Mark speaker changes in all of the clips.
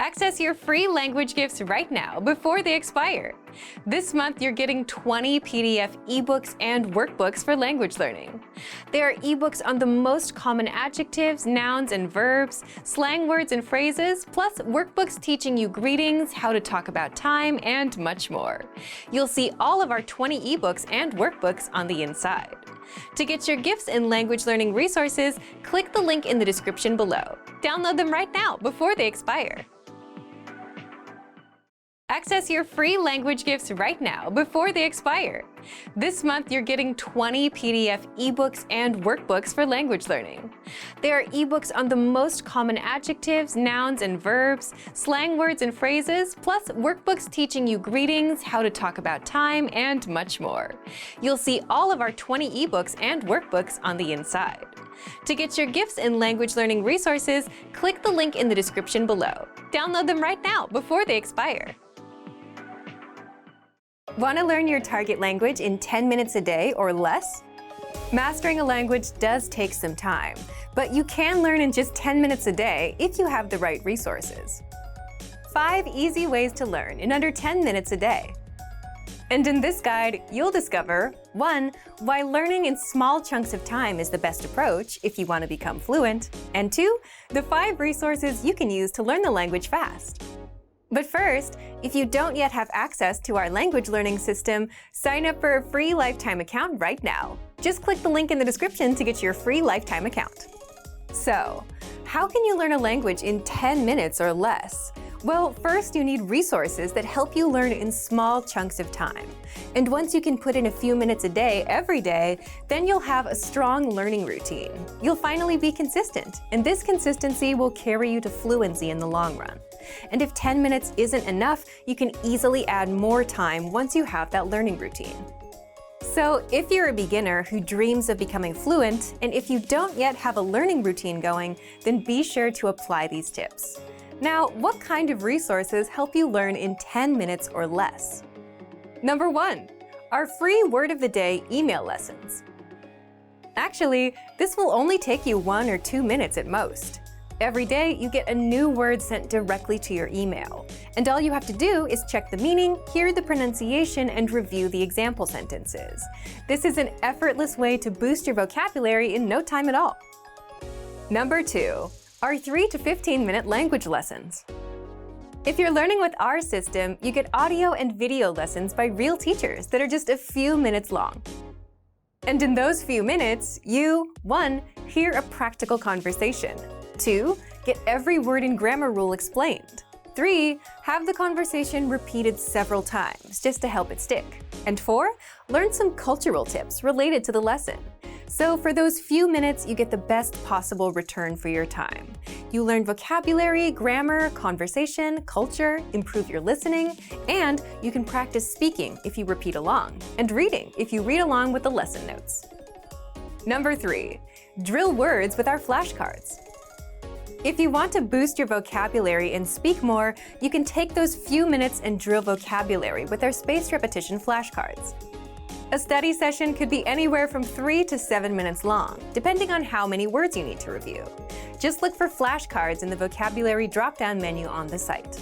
Speaker 1: Access your free language gifts right now before they expire. This month, you're getting 20 PDF ebooks and workbooks for language learning. There are ebooks on the most common adjectives, nouns and verbs, slang words and phrases, plus workbooks teaching you greetings, how to talk about time, and much more. You'll see all of our 20 ebooks and workbooks on the inside. To get your gifts and language learning resources, click the link in the description below. Download them right now before they expire. Access your free language gifts right now before they expire. This month, you're getting 20 PDF ebooks and workbooks for language learning. There are ebooks on the most common adjectives, nouns and verbs, slang words and phrases, plus workbooks teaching you greetings, how to talk about time, and much more. You'll see all of our 20 ebooks and workbooks on the inside. To get your gifts and language learning resources, click the link in the description below. Download them right now before they expire. Want to learn your target language in 10 minutes a day or less? Mastering a language does take some time, but you can learn in just 10 minutes a day if you have the right resources. 5 easy ways to learn in under 10 minutes a day. And in this guide, you'll discover 1. Why learning in small chunks of time is the best approach if you want to become fluent, and 2. The 5 resources you can use to learn the language fast. But first, if you don't yet have access to our language learning system, sign up for a free lifetime account right now. Just click the link in the description to get your free lifetime account. So, how can you learn a language in 10 minutes or less? Well, first you need resources that help you learn in small chunks of time. And once you can put in a few minutes a day, every day, then you'll have a strong learning routine. You'll finally be consistent, and this consistency will carry you to fluency in the long run. And if 10 minutes isn't enough, you can easily add more time once you have that learning routine. So if you're a beginner who dreams of becoming fluent, and if you don't yet have a learning routine going, then be sure to apply these tips. Now, what kind of resources help you learn in 10 minutes or less? Number 1, our free Word of the Day email lessons. Actually, this will only take you 1 or 2 minutes at most. Every day, you get a new word sent directly to your email. And all you have to do is check the meaning, hear the pronunciation, and review the example sentences. This is an effortless way to boost your vocabulary in no time at all. Number 2, our 3 to 15-minute language lessons. If you're learning with our system, you get audio and video lessons by real teachers that are just a few minutes long. And in those few minutes, you, 1, hear a practical conversation. 2, get every word and grammar rule explained. 3, have the conversation repeated several times just to help it stick. And 4, learn some cultural tips related to the lesson. So for those few minutes, you get the best possible return for your time. You learn vocabulary, grammar, conversation, culture, improve your listening, and you can practice speaking if you repeat along, and reading if you read along with the lesson notes. Number 3, drill words with our flashcards. If you want to boost your vocabulary and speak more, you can take those few minutes and drill vocabulary with our spaced repetition flashcards. A study session could be anywhere from 3 to 7 minutes long, depending on how many words you need to review. Just look for flashcards in the vocabulary drop-down menu on the site.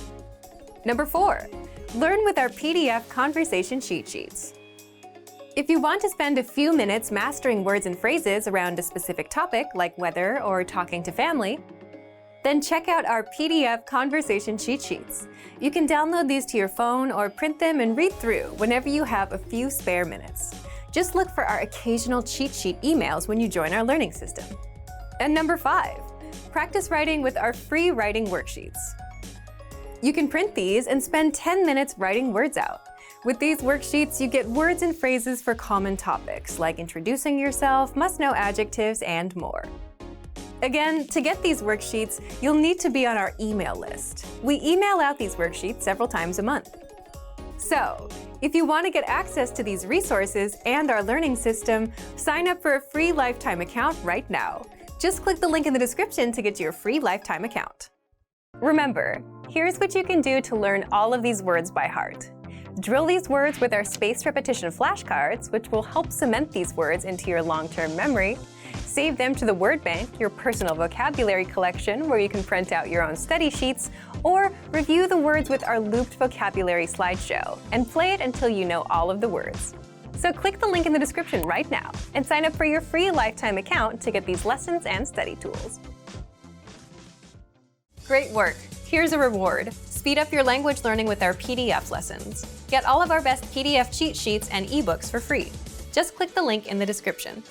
Speaker 1: Number 4, learn with our PDF conversation cheat sheets. If you want to spend a few minutes mastering words and phrases around a specific topic, like weather or talking to family, then check out our PDF conversation cheat sheets. You can download these to your phone or print them and read through whenever you have a few spare minutes. Just look for our occasional cheat sheet emails when you join our learning system. And number 5, practice writing with our free writing worksheets. You can print these and spend 10 minutes writing words out. With these worksheets, you get words and phrases for common topics like introducing yourself, must-know adjectives, and more. Again, to get these worksheets, you'll need to be on our email list. We email out these worksheets several times a month. So, if you want to get access to these resources and our learning system, sign up for a free lifetime account right now. Just click the link in the description to get your free lifetime account. Remember, here's what you can do to learn all of these words by heart. Drill these words with our spaced repetition flashcards, which will help cement these words into your long-term memory. save them to the word bank, your personal vocabulary collection where you can print out your own study sheets, or review the words with our looped vocabulary slideshow and play it until you know all of the words. So click the link in the description right now and sign up for your free lifetime account to get these lessons and study tools. Great work! Here's a reward. Speed up your language learning with our PDF lessons. Get all of our best PDF cheat sheets and ebooks for free. Just click the link in the description.